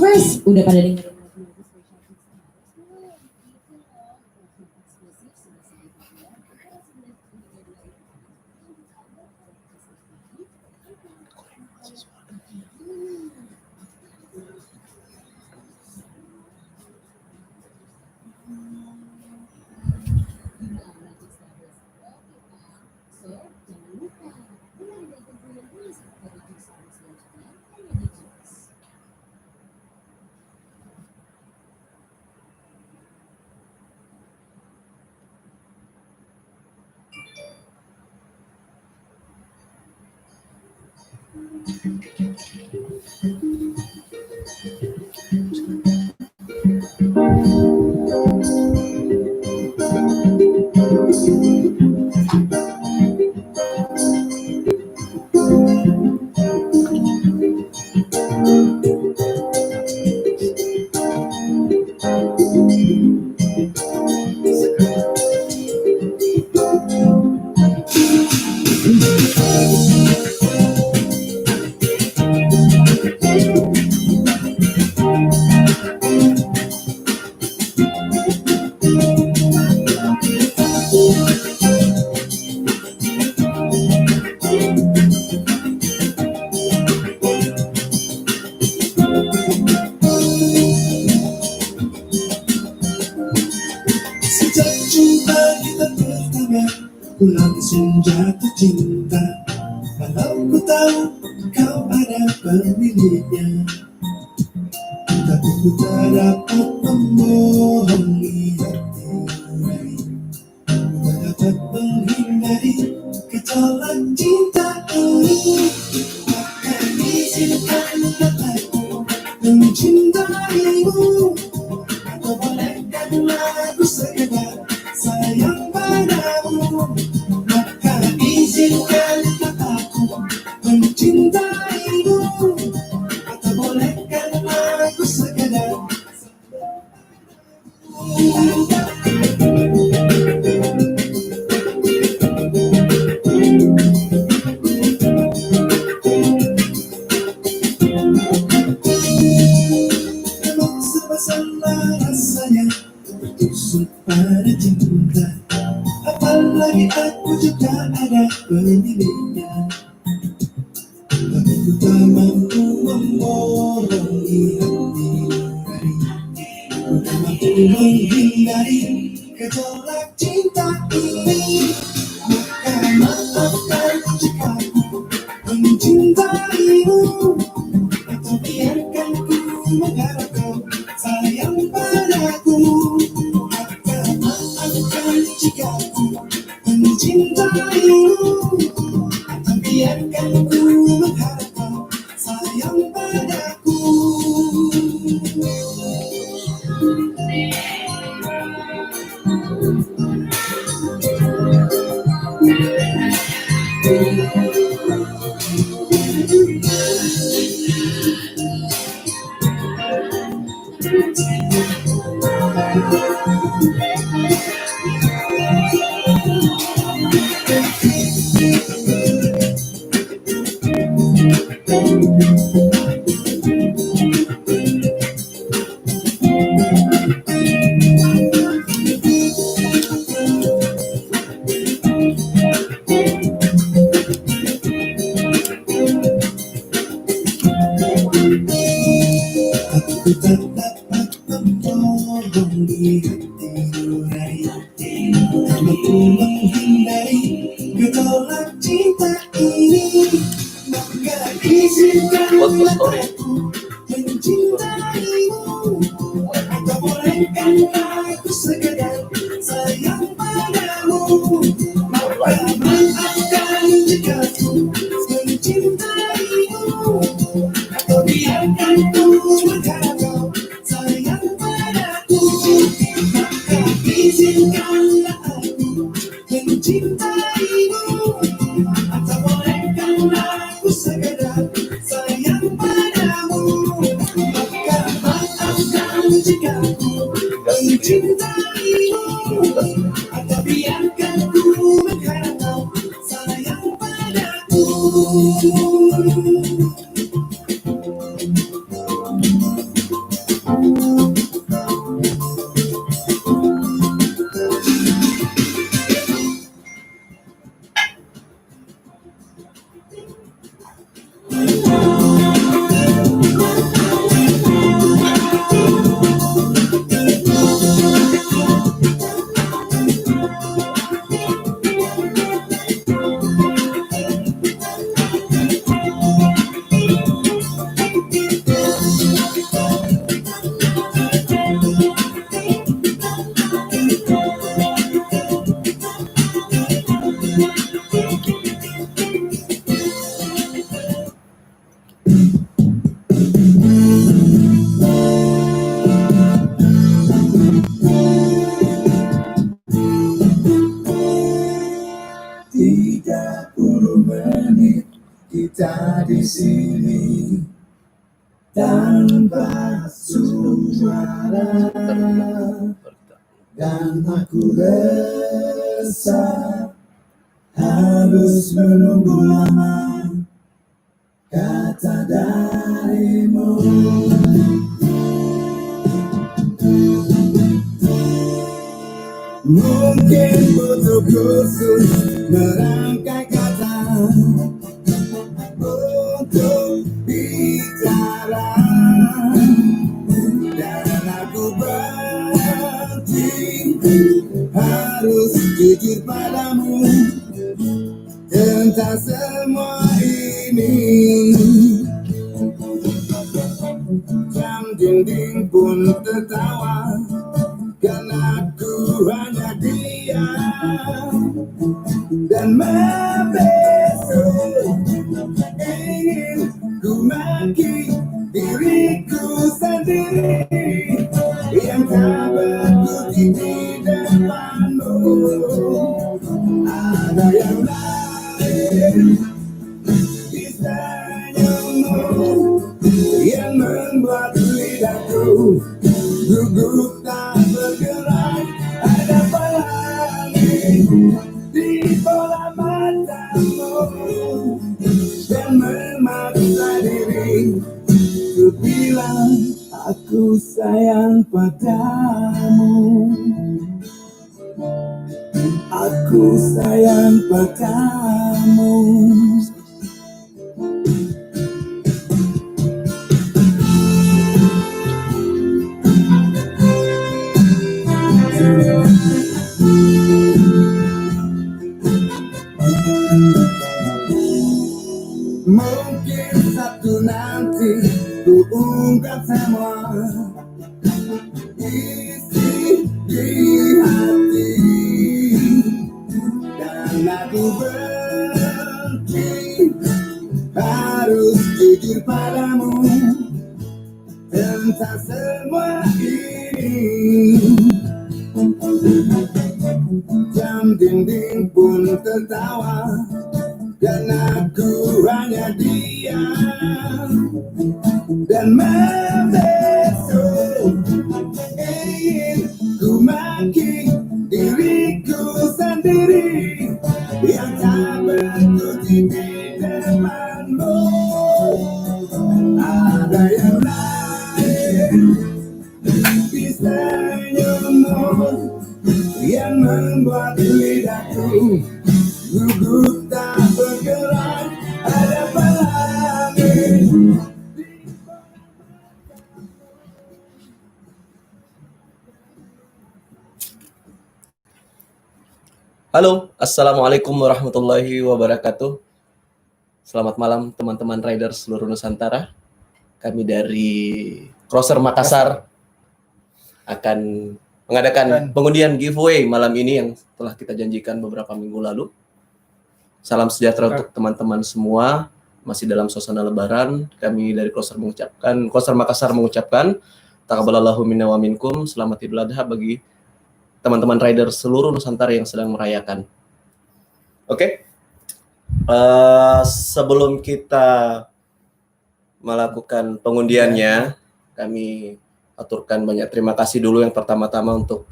Lovers udah pada dengerin lagu-lagu Special Kids Lovers belum? Eksklusif sudah sangat populer. Para sembilan pendengar lain so jangan lupa dengerin dan tentunya rilis dari Pixar selanjutnya hanya di Jux. Sejak jumpa kita pertama, ku langsung jatuh cinta. Walau ku tahu kau ada pemiliknya, tapi ku tak dapat membohongi hati. Ku tak dapat menghindari gejolak cinta ini. Maka izinkanlah aku mencintaimu. Atau bolehkanlah aku sekedar sayang padamu. Maka izinkanlah aku mencintaimu. Atau bolehkanlah aku sekedar memang serba salah rasanya bertusuk pada cinta. Apalagi aku juga ada pemiliknya, tapi ku tak mampu membohongi hati. Ku tak mampu menghindari gejolak cinta ini. Maka maafkan jika ku mencintaimu. Atau biarkan ku mengharap kau sayang padaku. Maka maafkan jika ku mencintaimu. Atau biarkan ku mengharap kau sayang padaku. Aku tak dapat membohongi hati nurani. Ku tak mampu menghindari gejolak cinta ini. Maka izinkanlah aku mencintaimu. Atau bolehkanlah aku sekedar sayang padamu. Maka maafkan jika ku mencintaimu. Atau biarkan ku mengharap kau sayang padaku. Maka izinkanlah aku mencintaimu. Atau bolehkanlah aku sekedar sayang padamu. Maka maafkan jika ku mencintaimu. Atau biarkan ku mengharap kau sayang padaku. di sini tanpa suara, dan aku rasa harus menunggu lama kata darimu. Mungkin butuh khusus merangkai kata untuk bicara, dan aku berhenti harus jujur padamu tentang semua ini. Jam dinding pun tertawa karena aku hanya diam dan membesu. Ingin ku maki diriku sendiri yang tak berkutik di depanmu. Ada yang lain di senyummu yang membuat lidahku gugup tak bergerak. Ada pelangi di bola matamu dan memaksa diri untuk bilang aku sayang padamu. Aku sayang padamu. Mungkin satu nanti ku ungkap semua isi di hati, dan aku berhenti harus jujur padamu tentang semua ini. Jam dinding pun tertawa dan aku hanya diam dan membesu. Ingin ku maki diriku sendiri yang tak berkutik di depanmu. Ada yang lain di senyummu yang membuat lidahku gugup tak bergerak. Ada pelangi. Halo, Assalamualaikum warahmatullahi wabarakatuh. Selamat malam teman-teman rider seluruh Nusantara. Kami dari Crosser Makassar akan mengadakan pengundian giveaway malam ini yang telah kita janjikan beberapa minggu lalu. Salam sejahtera untuk teman-teman semua. Masih dalam suasana lebaran, kami dari Crosser Makassar mengucapkan taqabbalallahu minna wa minkum, selamat Idul Adha bagi teman-teman rider seluruh Nusantara yang sedang merayakan. Oke. Sebelum kita melakukan pengundiannya, kami aturkan banyak terima kasih dulu yang pertama-tama untuk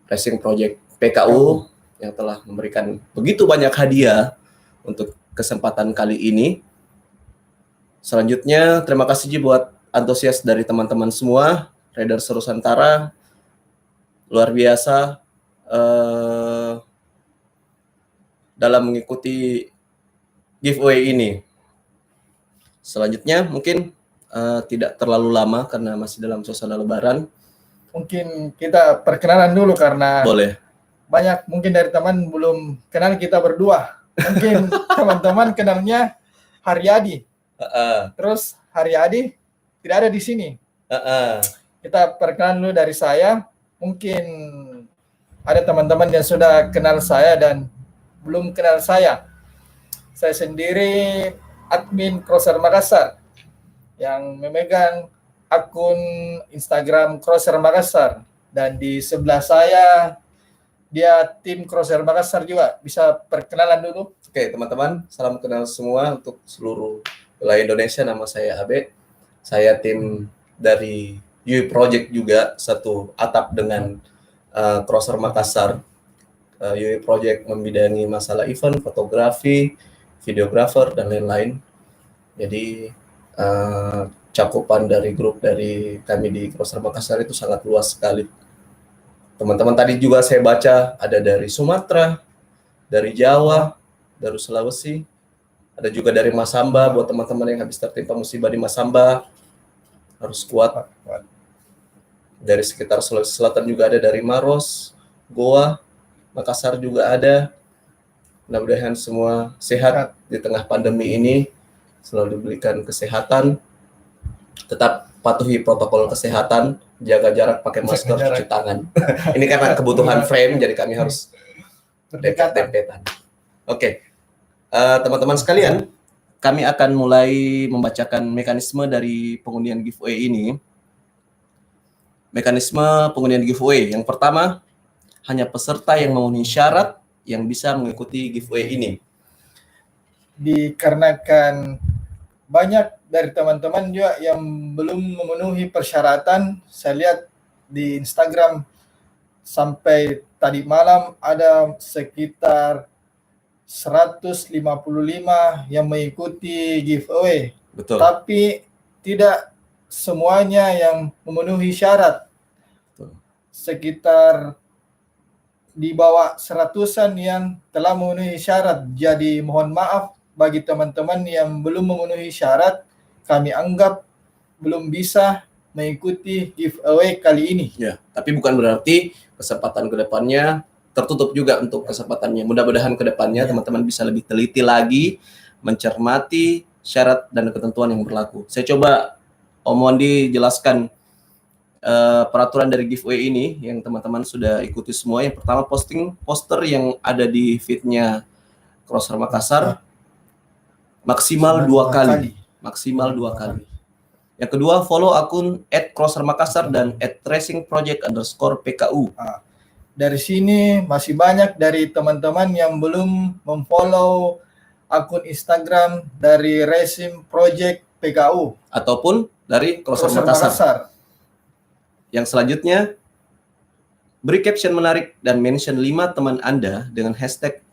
Racing Project PKU yang telah memberikan begitu banyak hadiah untuk kesempatan kali ini. Selanjutnya, terima kasih buat antusias dari teman-teman semua, rider Nusantara, luar biasa dalam mengikuti giveaway ini. Selanjutnya, mungkin tidak terlalu lama karena masih dalam suasana lebaran. Mungkin kita perkenalan dulu karena Boleh. banyak mungkin dari teman belum kenal kita berdua. Mungkin teman-teman kenalnya Haryadi. Terus Haryadi tidak ada di sini. Kita perkenalan dulu dari saya. Mungkin ada teman-teman yang sudah kenal saya dan belum kenal saya. Saya sendiri admin Crosser Makassar yang memegang akun Instagram Crosser Makassar, dan di sebelah saya dia tim Crosser Makassar juga. Bisa perkenalan dulu? Oke, teman-teman, salam kenal semua untuk seluruh wilayah Indonesia. Nama saya Abe. Saya tim dari UI Project juga, satu atap dengan Crosser Makassar. UI Project membidangi masalah event, fotografi, videografer, dan lain-lain. Jadi cakupan dari grup dari kami di Crosser Makassar itu sangat luas sekali. Teman-teman tadi juga saya baca ada dari Sumatera, dari Jawa, dari Sulawesi, ada juga dari Masamba. Buat teman-teman yang habis tertimpa musibah di Masamba, harus kuat. Dari sekitar Sulawesi Selatan juga ada, dari Maros, Goa, Makassar juga ada. Mudah-mudahan semua sehat di tengah pandemi ini, selalu diberikan kesehatan, tetap patuhi protokol kesehatan, jaga jarak, pakai masker, cuci tangan. Ini karena kebutuhan frame, jadi kami harus dekat-dekatan. Oke, teman-teman sekalian, kami akan mulai membacakan mekanisme dari pengundian giveaway ini. Mekanisme pengundian giveaway. Yang pertama, hanya peserta yang memenuhi syarat yang bisa mengikuti giveaway ini. Dikarenakan banyak dari teman-teman juga yang belum memenuhi persyaratan. Saya lihat di Instagram sampai tadi malam ada sekitar 155 yang mengikuti giveaway. Betul. Tapi tidak semuanya yang memenuhi syarat. Betul. Sekitar di bawah 100-an yang telah memenuhi syarat. Jadi mohon maaf bagi teman-teman yang belum memenuhi syarat, kami anggap belum bisa mengikuti giveaway kali ini. Ya, tapi bukan berarti kesempatan kedepannya tertutup juga untuk kesempatannya. Mudah-mudahan kedepannya teman-teman bisa lebih teliti lagi, mencermati syarat dan ketentuan yang berlaku. Saya coba Om Mondi jelaskan peraturan dari giveaway ini yang teman-teman sudah ikuti semua. Yang pertama, posting poster yang ada di feed-nya Crosser Makassar maksimal 2 kali. Maksimal 2 kali. Yang kedua, follow akun @crossermakassar dan @tracingproject_PKU. Dari sini masih banyak dari teman-teman yang belum memfollow akun Instagram dari Racing Project PKU ataupun dari Crosser Makassar. Yang selanjutnya, beri caption menarik dan mention 5 teman Anda dengan hashtag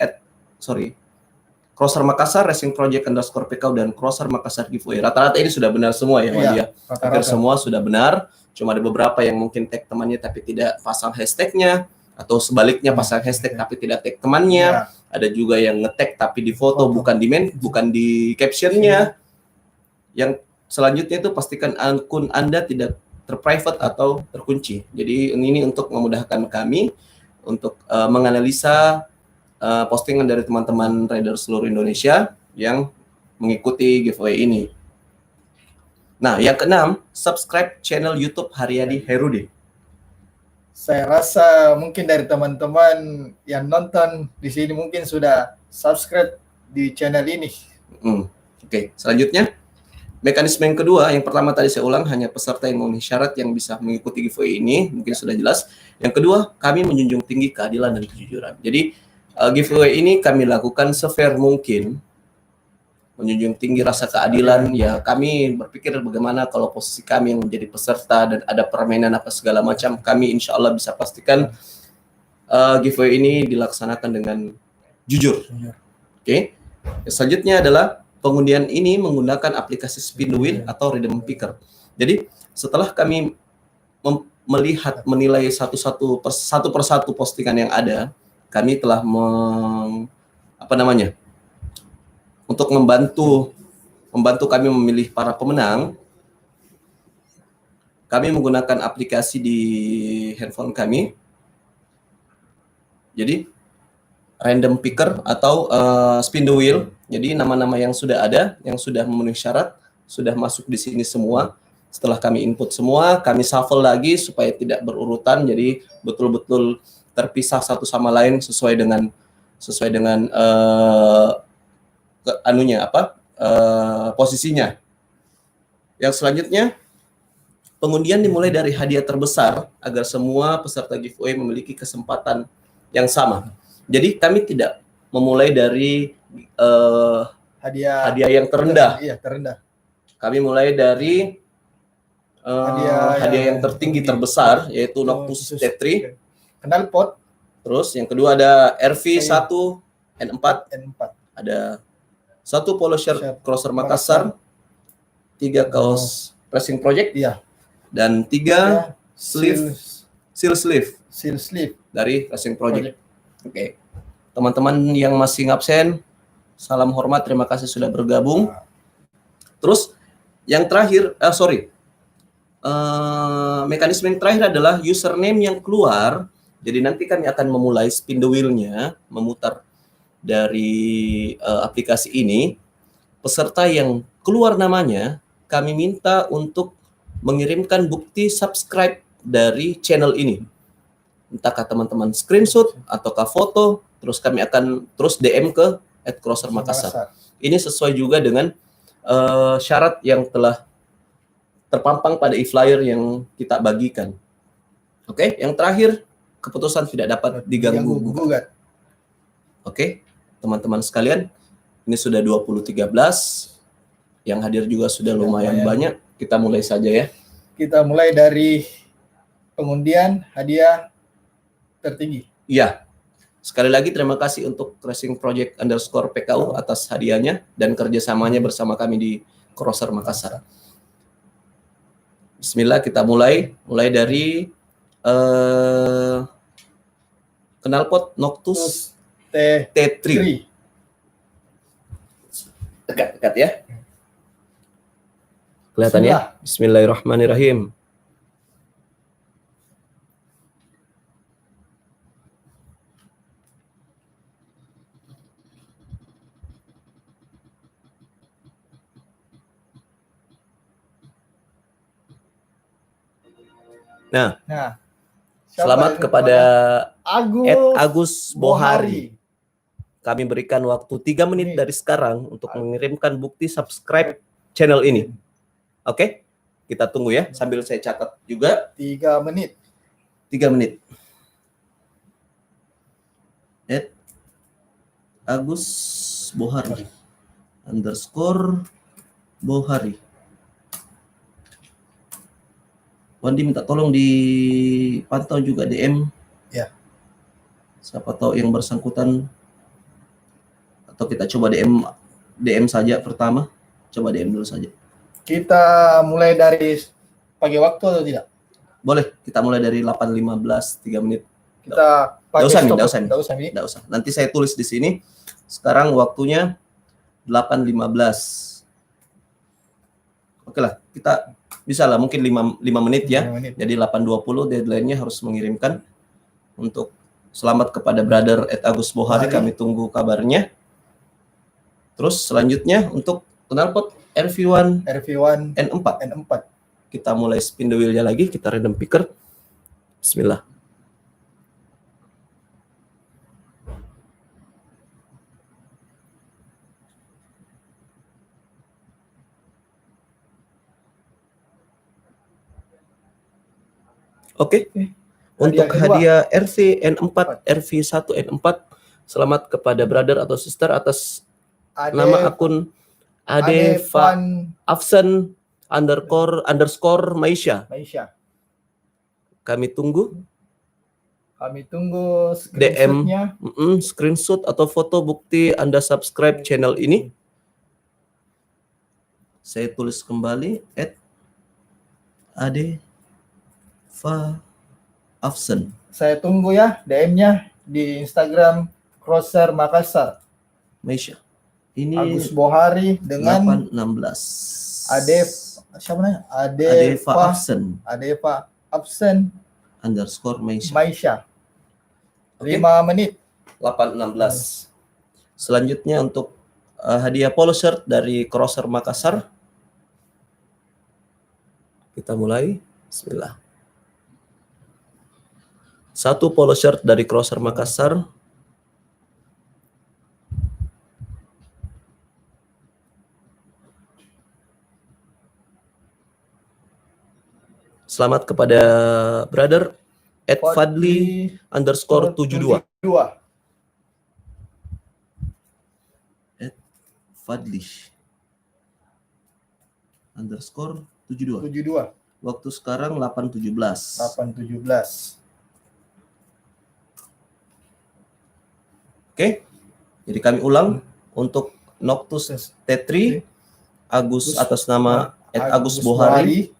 Crosser Makassar, Racing Project_PKU, dan Crosser Makassar giveaway. Rata-rata ini sudah benar semua ya, Wadia. Hampir semua sudah benar. Cuma ada beberapa yang mungkin tag temannya tapi tidak pasang hashtagnya, atau sebaliknya pasang hashtag tapi tidak tag temannya. Ada juga yang nge-tag tapi di foto bukan di captionnya. Yang selanjutnya itu pastikan akun Anda tidak terprivate atau terkunci. Jadi ini untuk memudahkan kami untuk menganalisa postingan dari teman-teman rider seluruh Indonesia yang mengikuti giveaway ini. Nah, yang keenam, subscribe channel YouTube Haryadi Herudi. Saya rasa mungkin dari teman-teman yang nonton di sini mungkin sudah subscribe di channel ini. Oke, selanjutnya mekanisme yang kedua, yang pertama tadi saya ulang, hanya peserta yang memenuhi syarat yang bisa mengikuti giveaway ini, mungkin sudah jelas. Yang kedua, kami menjunjung tinggi keadilan dan kejujuran. Jadi giveaway ini kami lakukan se-fair mungkin, menjunjung tinggi rasa keadilan. Ya, kami berpikir bagaimana kalau posisi kami yang menjadi peserta dan ada permainan apa segala macam, kami insya Allah bisa pastikan giveaway ini dilaksanakan dengan jujur. Oke. Selanjutnya adalah pengundian ini menggunakan aplikasi Spin the Wheel atau Rhythm Picker. Jadi setelah kami menilai satu persatu postingan yang ada, kami telah untuk membantu kami memilih para pemenang. Kami menggunakan aplikasi di handphone kami. Jadi Random Picker atau Spin the Wheel. Jadi nama-nama yang sudah ada, yang sudah memenuhi syarat, sudah masuk di sini semua. Setelah kami input semua, kami shuffle lagi supaya tidak berurutan. Jadi betul-betul terpisah satu sama lain sesuai dengan posisinya. Yang selanjutnya, pengundian dimulai dari hadiah terbesar agar semua peserta giveaway memiliki kesempatan yang sama. Jadi kami tidak memulai dari hadiah yang terendah. Iya, terendah. Kami mulai dari hadiah yang tertinggi terbesar, yaitu Noctus T3. Knalpot. Terus yang kedua ada RV1 N4. Ada 1 polo shirt Crosser Makassar, 3 kaos Racing Project, dan 3 seal sleeve dari Racing Project. Oke. Teman-teman yang masih ngabsen, salam hormat, terima kasih sudah bergabung. Terus yang terakhir, mekanisme yang terakhir adalah username yang keluar. Jadi nanti kami akan memulai spin the wheel-nya, memutar dari aplikasi ini. Peserta yang keluar namanya, kami minta untuk mengirimkan bukti subscribe dari channel ini. Entahkah teman-teman screenshot ataukah foto, terus kami akan terus DM ke @crossermakassar. Ini sesuai juga dengan syarat yang telah terpampang pada e-flyer yang kita bagikan. Oke, yang terakhir, keputusan tidak dapat diganggu gugat. Oke, teman-teman sekalian, ini sudah 20.13. Yang hadir juga sudah lumayan banyak. Kita mulai saja ya. Kita mulai dari pengundian hadiah tertinggi. Iya. Sekali lagi terima kasih untuk Racing Project _PKU atas hadiahnya dan kerjasamanya bersama kami di Crosser Makassar. Bismillah, kita mulai dari knalpot Noctus T3. Dekat ya. Kelihatan ya? Bismillahirrahmanirrahim. Nah, selamat kepada Agus Bohari. Kami berikan waktu 3 menit dari sekarang untuk mengirimkan bukti subscribe channel ini. Oke? Kita tunggu ya, sambil saya catat juga. 3 menit. 3 menit. Agus Bohari _Bohari. Wandi minta tolong dipantau juga DM. Ya. Siapa tahu yang bersangkutan, atau kita coba DM saja pertama. Coba DM dulu saja. Kita mulai dari pagi waktu atau tidak? Boleh, kita mulai dari 8.15, 3 menit. Kita Nggak usah. Nanti saya tulis di sini. Sekarang waktunya 8.15. Oke lah, kita bisa lah mungkin 5 menit ya. 5 menit. Jadi 8.20 deadline-nya harus mengirimkan. Untuk selamat kepada brother Agus Bohari, kami tunggu kabarnya. Terus selanjutnya untuk knalpot RV1 N4. Kita mulai spin the wheel-nya lagi, kita random picker. Bismillah. Oke. Untuk hadiah RV N4, RV1 N4, selamat kepada brother atau sister atas nama akun Adevan Afsen _ Maisha. Kami tunggu screenshot-nya. DM, screenshot atau foto bukti Anda subscribe channel ini. Saya tulis kembali @Adevan Afsen. Saya tunggu ya DM-nya di Instagram Crosser Makassar. Maisha. Ini Agus Bohari dengan 8.16. siapa namanya? Adeva Afsen _Maisha. 5 menit. 8.16. Selanjutnya untuk hadiah polo shirt dari Crosser Makassar. Kita mulai. Bismillah. 1 polo shirt dari Crosser Makassar. Selamat kepada brother @Fadli _72. Fadli underscore 72. 72. Waktu sekarang 8.17. 8.17. Oke. Jadi kami ulang untuk Noctus T3 Agus atas nama Agus Bohari.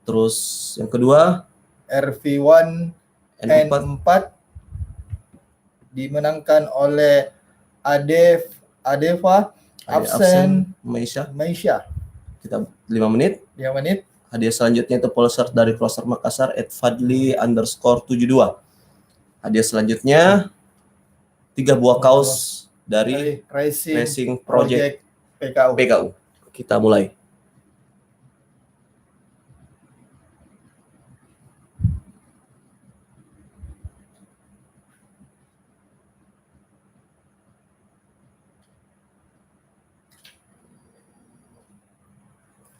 Terus yang kedua RV1 N4 dimenangkan oleh Adeva Absen Maisha. Kita 5 menit. 5 menit. Hadiah selanjutnya itu Pulsar dari Crosser Makassar @Fadli underscore 72. Hadiah selanjutnya 3 buah kaos dari Racing Project PKU. Kita mulai.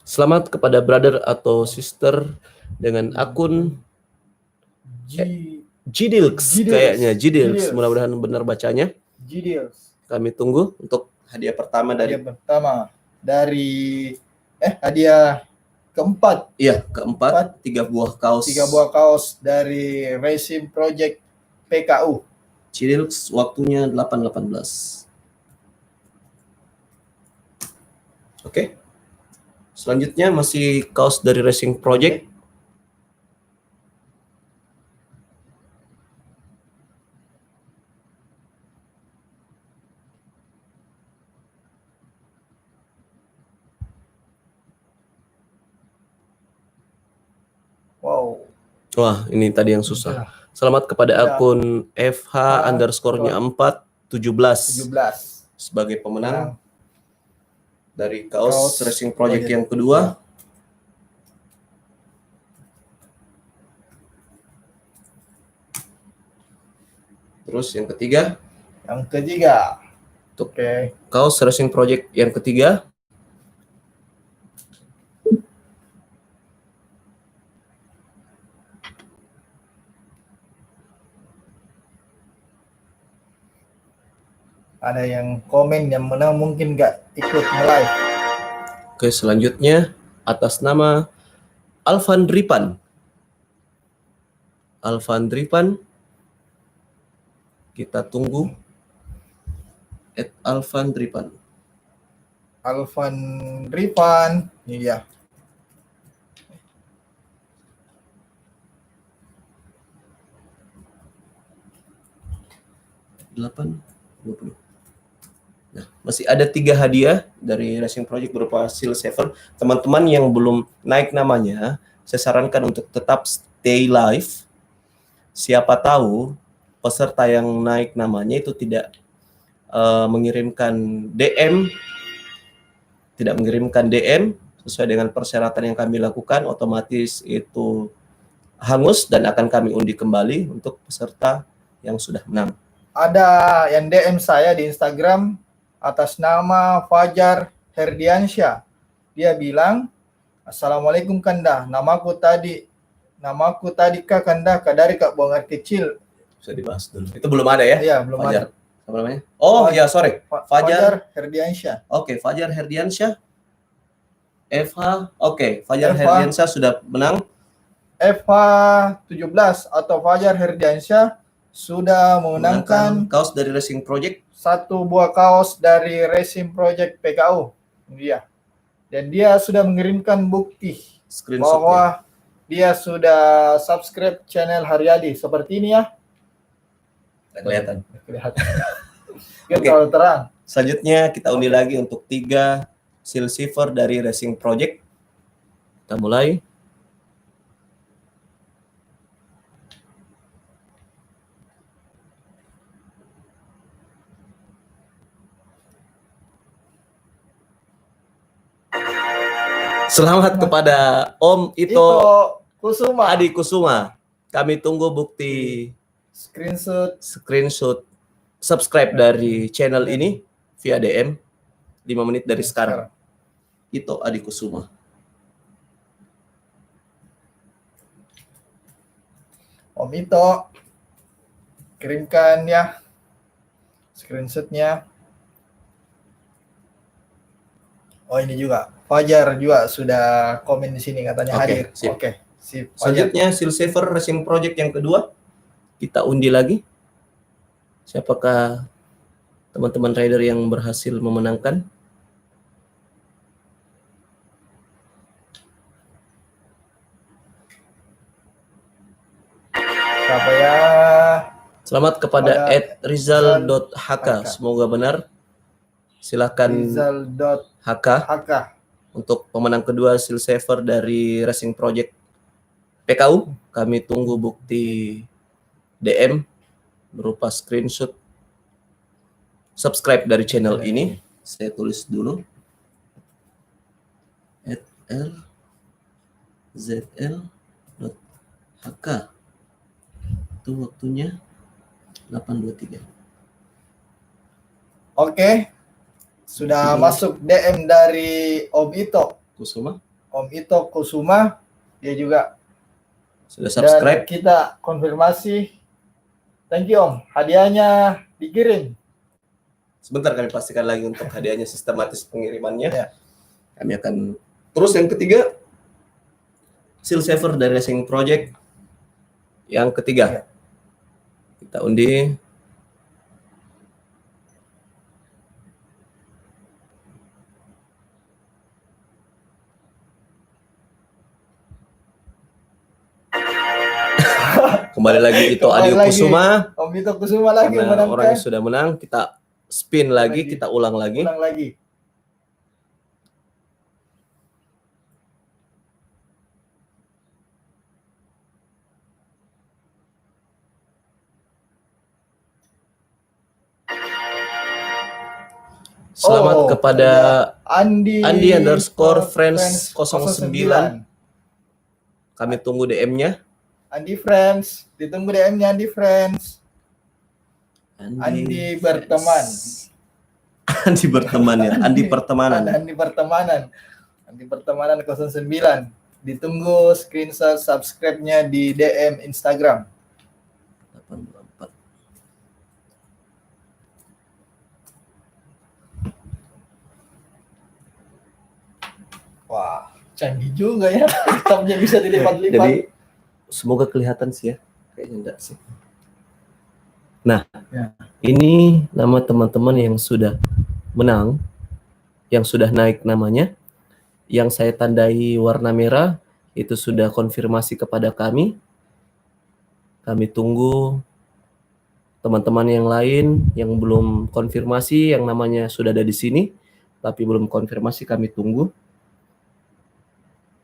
Selamat kepada brother atau sister dengan akun Gdilks kayaknya Gdilks. Mudah-mudahan benar bacanya. Gdilks. Kami tunggu untuk hadiah pertama dari hadiah keempat. Iya, keempat 3 buah kaos. 3 buah kaos dari Racing Project PKU. Gdilks waktunya 8.18. Oke. Selanjutnya masih kaos dari Racing Project. Wow. Wah, ini tadi yang susah. Selamat kepada akun FH underscore-nya 417 sebagai pemenang dari kaos Racing Project yang kedua. Terus yang ketiga. Untuk kaos Racing Project yang ketiga. Ada yang komen yang menang mungkin nggak ikut live. Oke, selanjutnya atas nama Alvan Dripan. Kita tunggu @Alvan Dripan. Ini dia. Nah, masih ada 3 hadiah dari Racing Project berupa Seal Saver. Teman-teman yang belum naik namanya, saya sarankan untuk tetap stay live. Siapa tahu peserta yang naik namanya itu tidak mengirimkan DM sesuai dengan persyaratan yang kami lakukan, otomatis itu hangus dan akan kami undi kembali untuk peserta yang sudah menang. Ada yang DM saya di Instagram atas nama Fajar Herdiansyah. Dia bilang, "Assalamualaikum Kanda, namaku tadi Kak Kanda, dari Kak Buang Air Kecil." Bisa dibahas dulu. Itu belum ada ya? Iya, belum Fajar. ada. Apa namanya? Oh iya, sorry. Fajar Herdiansyah. Oke, Fajar Herdiansyah. Fajar Herdiansyah sudah menang. FH17 atau Fajar Herdiansyah sudah memenangkan kaos dari Racing Project. 1 buah kaos dari Racing Project PKU. Dia. Dan dia sudah mengirimkan bukti bahwa dia sudah subscribe channel Haryadi. Seperti ini ya. Kelihatan. Terlalu terang. Selanjutnya kita undi lagi untuk 3 Seal Saver dari Racing Project. Kita mulai. Selamat kepada Om Ito Kusuma. Adi Kusuma. Kami tunggu bukti screenshot subscribe dari channel ini via DM 5 menit dari sekarang. Ito Adi Kusuma. Om Ito, kirimkan ya screenshotnya. Oh ini juga Fajar juga sudah komen di sini katanya Oke, hadir. sip. Oke, sip. Fajar. Selanjutnya Seal Saver Racing Project yang kedua. Kita undi lagi. Siapakah teman-teman rider yang berhasil memenangkan? Siapa ya? Selamat kepada @rizal.hk. Semoga benar. Silakan Rizal.hk untuk pemenang kedua Seal Saver dari Racing Project PKU. Kami tunggu bukti DM berupa screenshot subscribe dari channel ini. Saya tulis dulu @rzl.hk. Itu waktunya 8:23. Oke. Sudah masuk DM dari Om Ito Kusuma. Om Ito Kusuma, dia juga Sudah subscribe. Dan kita konfirmasi. Thank you Om, hadiahnya dikirim. Sebentar kami pastikan lagi untuk hadiahnya sistematis pengirimannya. Ya. Kami akan terus yang ketiga Seal Saver dari Racing Project yang ketiga. Ya. Kita undi. Kembali lagi itu Adio Kusuma. Om Ito Kusuma lagi Karena menangkan. orang yang sudah menang, kita spin lagi, kita ulang lagi. Selamat kepada Andi_friends 09. Kami tunggu DM-nya. Andi Friends, ditunggu DM-nya Andi Friends. Andi berteman. Andi berteman ya, Andi pertemanan. Andi pertemanan 09. Ditunggu screenshot subscribe-nya di DM Instagram. 84. Wah, canggih juga ya. Hitamnya bisa dilipat-lipat. Jadi semoga kelihatan sih ya. Kayaknya enggak sih. Nah, ya. Ini nama teman-teman yang sudah menang, yang sudah naik namanya, yang saya tandai warna merah, itu sudah konfirmasi kepada kami. Kami tunggu teman-teman yang lain yang belum konfirmasi, yang namanya sudah ada di sini, tapi belum konfirmasi, kami tunggu.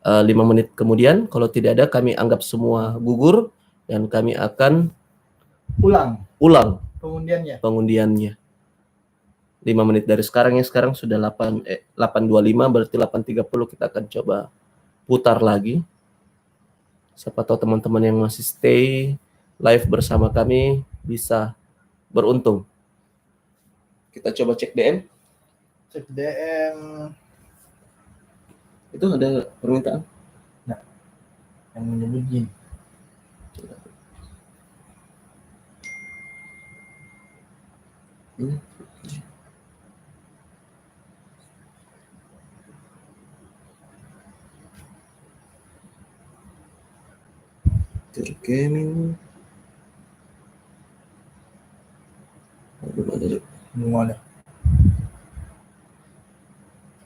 5 menit kemudian, kalau tidak ada, kami anggap semua gugur, dan kami akan ulang pengundiannya. 5 menit dari sekarang ya, sekarang sudah 8.25, berarti 8.30 kita akan coba putar lagi. Siapa tahu teman-teman yang masih stay live bersama kami bisa beruntung. Kita coba cek DM. Cek DM. Itu ada permintaan? Nah, yang menyebut gini. Gaming. Belum ada.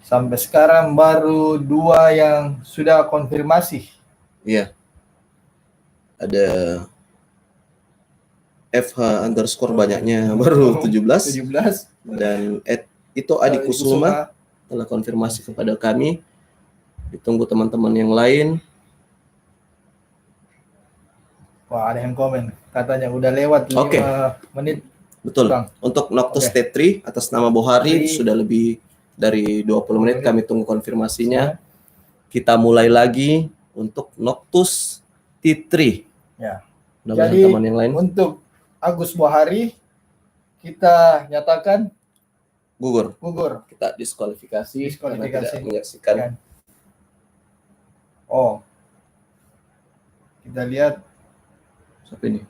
Sampai sekarang baru 2 yang sudah konfirmasi. Iya. Ada FH_ banyaknya baru 17. Dan itu Adi Kusuma telah konfirmasi kepada kami. Ditunggu teman-teman yang lain. Wah, ada yang komen. Katanya udah lewat 5 menit. Betul. Bang. Untuk Noctus T3 atas nama Bohari sudah lebih dari 20 menit, kami tunggu konfirmasinya. Kita mulai lagi untuk Noctus T3. Ya. Jadi teman yang lain. Untuk Agus Bohari kita nyatakan gugur. Kita diskualifikasi karena tidak menyaksikan. Oh. Kita lihat siapa ini?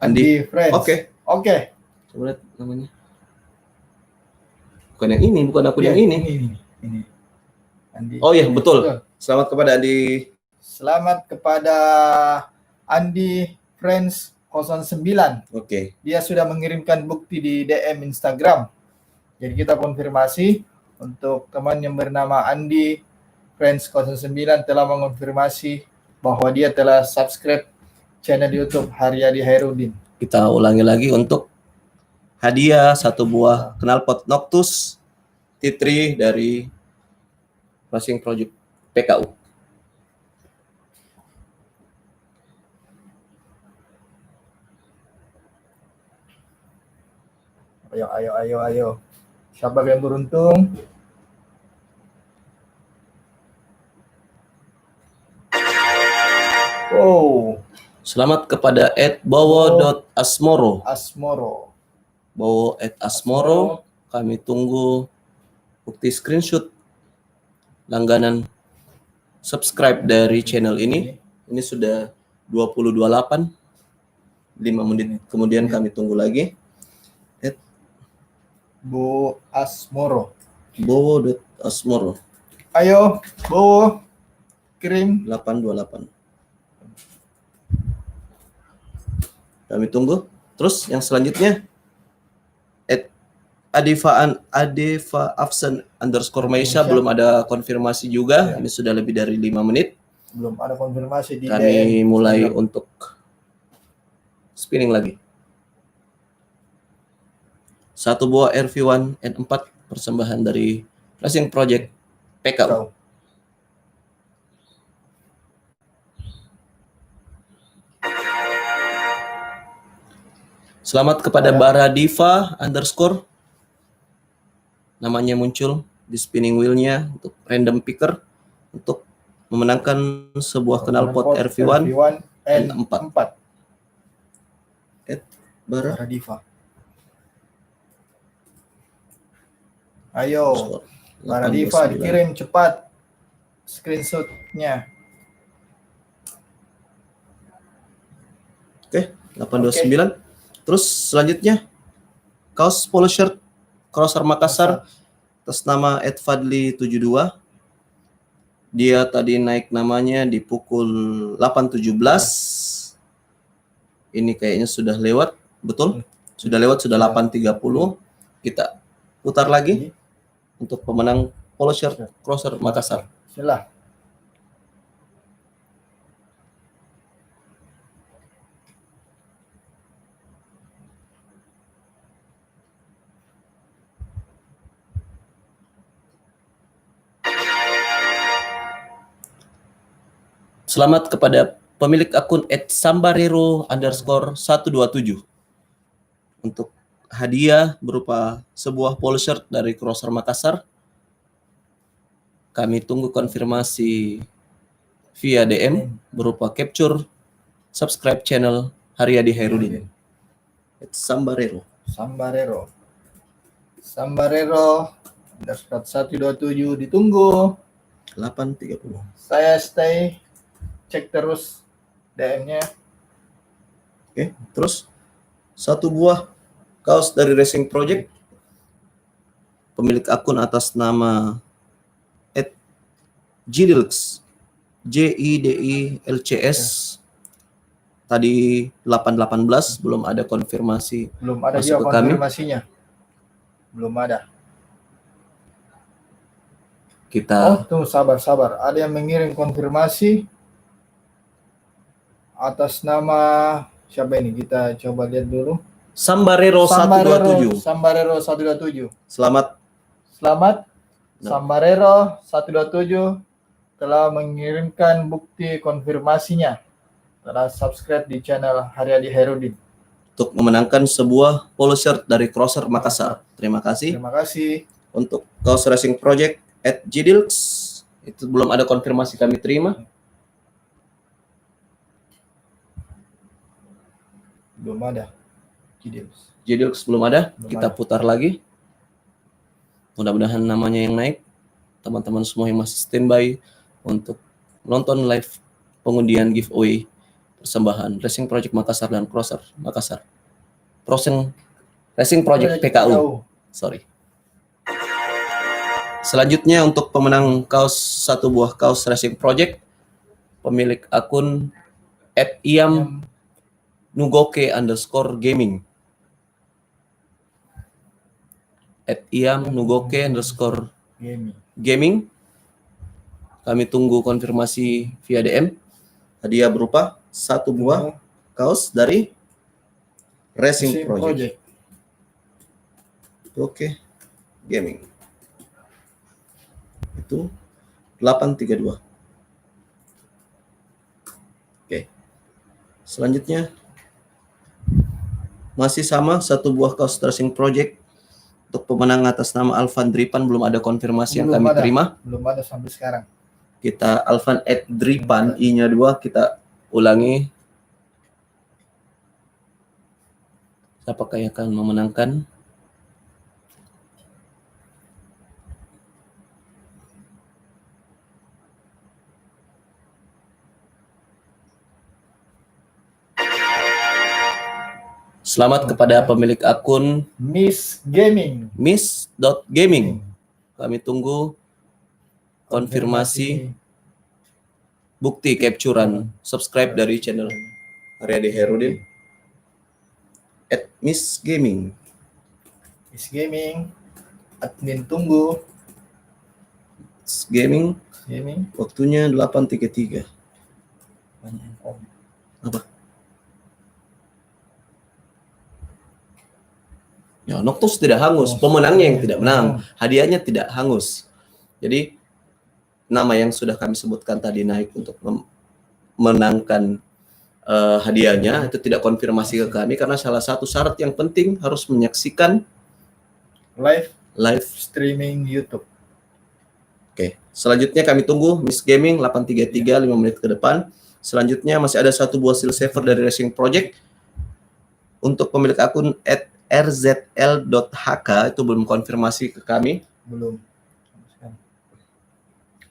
Andi Friends. Oke. Coba lihat namanya. Bukan yang ini, bukan akun yang ini. Andi. Oh iya, betul. Selamat kepada Andi. Selamat kepada Andi Friends 09. Oke. Dia sudah mengirimkan bukti di DM Instagram. Jadi kita konfirmasi untuk teman yang bernama Andi Friends 09 telah mengonfirmasi bahwa dia telah subscribe channel YouTube Haryadi Hairudin. Kita ulangi lagi untuk hadiah 1 buah knalpot Noctus T3 dari Racing Project PKU. Ayo. Siapa yang beruntung? Oh, Selamat kepada @bowo.asmoro. Bowo@asmoro. Kami tunggu bukti screenshot langganan subscribe dari channel ini. Ini sudah 20.28. 5 menit kemudian kami tunggu lagi. Bu Asmoro. Bowo.asmoro. Ayo, Bowo. Kirim. 828. Kami tunggu. Terus yang selanjutnya Adeva Afsan _Maisha belum ada konfirmasi juga. Ini sudah lebih dari 5 menit. Belum ada konfirmasi di Kami DM. mulai untuk spinning lagi. 1 buah RV1 N4 persembahan dari Racing Project PKU. Selamat kepada Baradiva _ namanya muncul di spinning wheel-nya untuk random picker untuk memenangkan sebuah knalpot RV1 N4. Baradiva. Ayo, Baradiva dikirim cepat screenshot-nya. Oke, 829. Terus selanjutnya kaos polo shirt Crosser Makassar atas nama @fadli72. Dia tadi naik namanya di pukul 8.17. Ini kayaknya sudah lewat, betul? Sudah lewat, sudah 8.30. Kita putar lagi untuk pemenang polo shirt Crosser Makassar. Silah. Selamat kepada pemilik akun @sambarero_127 untuk hadiah berupa sebuah polo shirt dari Crosser Makassar. Kami tunggu konfirmasi via DM berupa capture subscribe channel Haryadi Hairudin. Sambarero. 127 ditunggu. 8.30. Saya stay cek terus DM-nya. Oke, terus 1 buah kaos dari Racing Project pemilik akun atas nama @jidilks JIDILCS tadi 8.18 belum ada konfirmasi. Belum ada masuk juga ke kami. konfirmasinya. Belum ada. Kita tunggu sabar. Ada yang mengirim konfirmasi atas nama siapa ini? Kita coba lihat dulu. Sambarero 127. Sambarero 127. Selamat. Sambarero 127 telah mengirimkan bukti konfirmasinya. Telah subscribe di channel Haryadi Hairudin Untuk memenangkan sebuah polo shirt dari Crosser Makassar. Terima kasih. Terima kasih. Untuk kaos Racing Project @jidilks itu belum ada konfirmasi kami terima. Belum ada. Jidilks belum ada. Belum Kita ada. putar lagi. Mudah-mudahan namanya yang naik. Teman-teman semua yang masih standby untuk nonton live pengundian giveaway persembahan Racing Project Makassar dan Crosser Makassar. Racing Project PKU. Sorry. Selanjutnya untuk pemenang kaos, satu buah kaos Racing Project, pemilik akun @iam_nugoke_gaming. @iam_nugoke_gaming. Kami tunggu konfirmasi via DM. Hadiah berupa satu buah kaos dari Racing Project. Oke, gaming. Itu 832. Oke. Selanjutnya masih sama, satu buah kaos Racing Project untuk pemenang atas nama Alvan Dripan. Belum ada konfirmasi yang kami terima. Belum ada sampai sekarang. Kita Alvan @Dripan, I-nya 2, kita ulangi. Siapakah yang akan memenangkan? Selamat kepada pemilik akun Miss.Gaming. Kami tunggu konfirmasi bukti capturean subscribe dari channel Aryadi Herudin @Miss.Gaming. Miss.Gaming, admin tunggu. Gaming, waktunya 8.33. Apa? Ya, Noctus tidak hangus, pemenangnya yang tidak menang, hadiahnya tidak hangus. Jadi nama yang sudah kami sebutkan tadi naik untuk memenangkan hadiahnya itu tidak konfirmasi ke kami karena salah satu syarat yang penting harus menyaksikan live streaming YouTube. Oke, selanjutnya kami tunggu Miss Gaming 833 5 menit ke depan. Selanjutnya masih ada satu buah seal saver dari Racing Project untuk pemilik akun @rzl.hk, itu belum konfirmasi ke kami.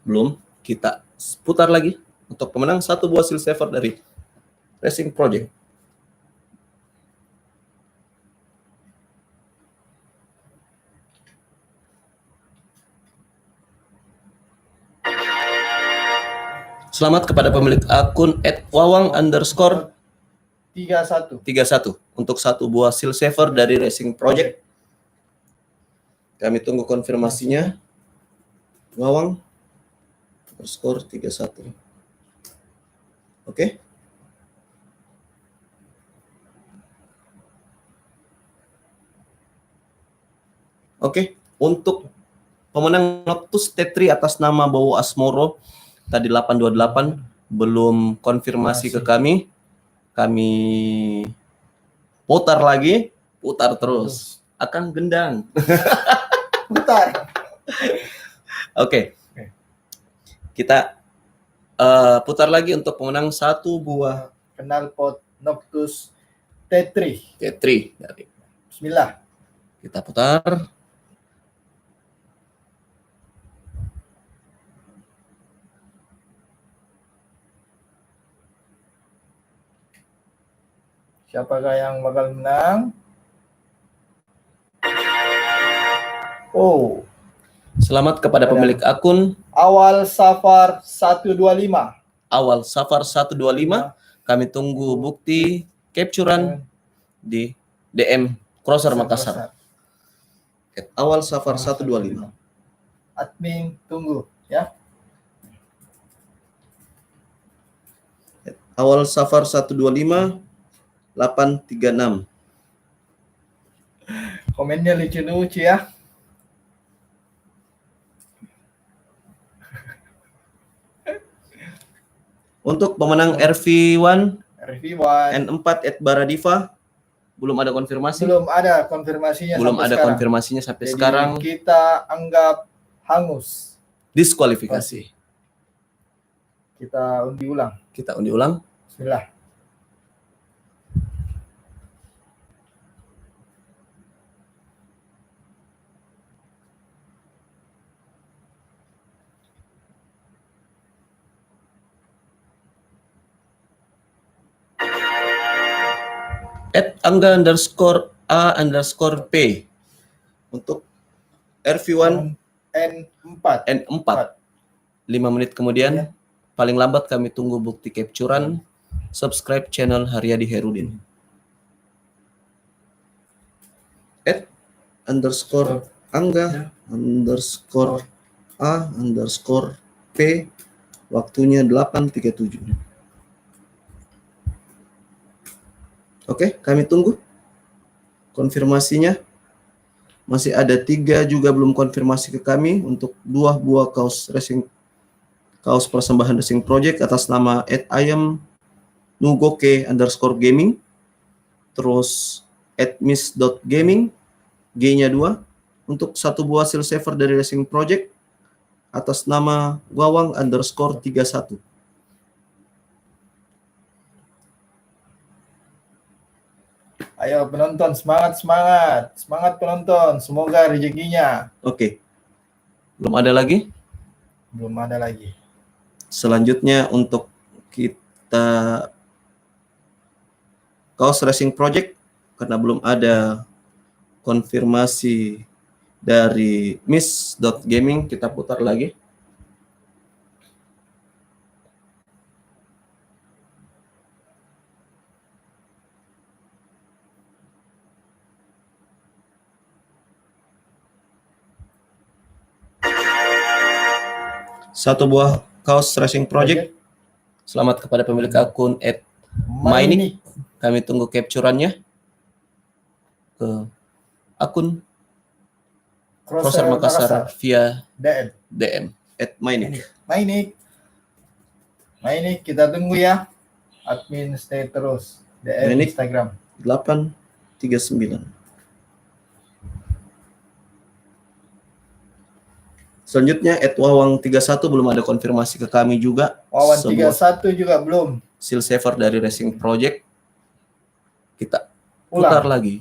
Belum. Kita putar lagi untuk pemenang satu buah seal saver dari Racing Project. Selamat kepada pemilik akun @wawang_31 untuk satu buah seal saver dari Racing Project. Kami tunggu konfirmasinya. Wawang_31. Oke. Oke, untuk pemenang Noctus T3 atas nama Bowo Asmoro tadi 828 belum konfirmasi ke kami. Kami putar lagi, putar terus. Akan gendang. Putar. Oke. Kita putar lagi untuk pemenang satu buah knalpot Noctus T3. Dari. Bismillah. Kita putar. Siapakah yang bakal menang? Oh. Selamat kepada pemilik akun Awal Safar 125. Awal Safar 125. Kami tunggu bukti capturean di DM Crosser Makassar. Awal Safar 125. Admin tunggu ya. Awal Safar 125 836. Komennya lucu-lucu ya. Untuk pemenang RV1 N4 @Baradiva belum ada konfirmasi. Belum ada konfirmasinya. Belum ada sekarang. konfirmasinya sampai Jadi sekarang. Kita anggap hangus. Diskualifikasi. Kita undi ulang. Bismillah. @angga_a_p untuk RV1 N4. N4. 5 menit kemudian, Ya. paling lambat kami tunggu bukti capturean. Subscribe channel Haryadi Herudin. @_Angga _A_P, waktunya 8.37. Oke, kami tunggu konfirmasinya. Masih ada 3 juga belum konfirmasi ke kami untuk 2 buah kaos persembahan racing project atas nama @ayam_nugoke_gaming, terus @miss.gaming, G-nya 2, untuk 1 buah seal saver dari racing project atas nama Wawang_31. Ayo penonton, semangat penonton, semoga rezekinya. Oke. Belum ada lagi? Belum ada lagi. Selanjutnya untuk kita kaos racing project, karena belum ada konfirmasi dari miss.gaming, kita putar lagi. Satu buah kaos racing project. Selamat kepada pemilik akun @mainik. Kami tunggu capturannya ke akun Crosser Makassar via DM @mainik. Mainik, kita tunggu ya. Admin stay terus. DM Mainik. Instagram 839. Selanjutnya @wawang31 belum ada konfirmasi ke kami juga. Wawan Sebuah 31 juga belum. seal saver dari racing project. Kita Ulang. putar lagi.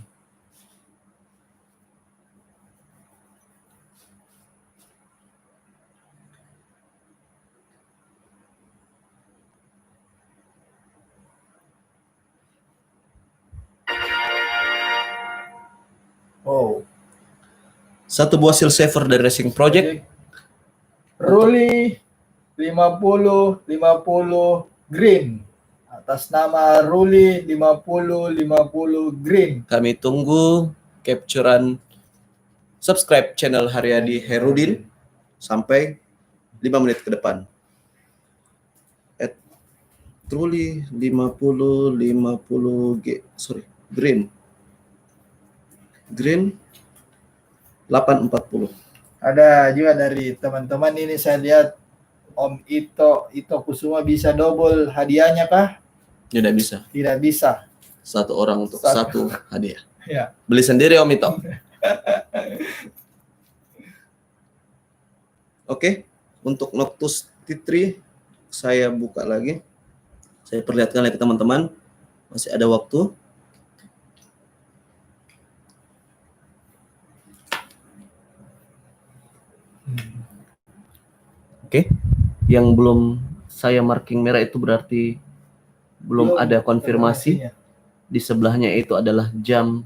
Oh. Satu buah seal saver dari racing project. Ruli 50 green. Atas nama Ruli 50 green. Kami tunggu capturean subscribe channel Haryadi Herudin sampai 5 menit ke depan. Truly 50 green 840. Ada juga dari teman-teman ini, saya lihat Om Ito Kusuma bisa double hadiahnya kah? Tidak bisa. Tidak bisa. Satu orang untuk satu hadiah. Ya. Beli sendiri Om Ito. Oke, untuk Noctus T3 saya buka lagi. Saya perlihatkan lagi ke teman-teman. Masih ada waktu. Oke, yang belum saya marking merah itu berarti belum ada konfirmasi. Di sebelahnya itu adalah jam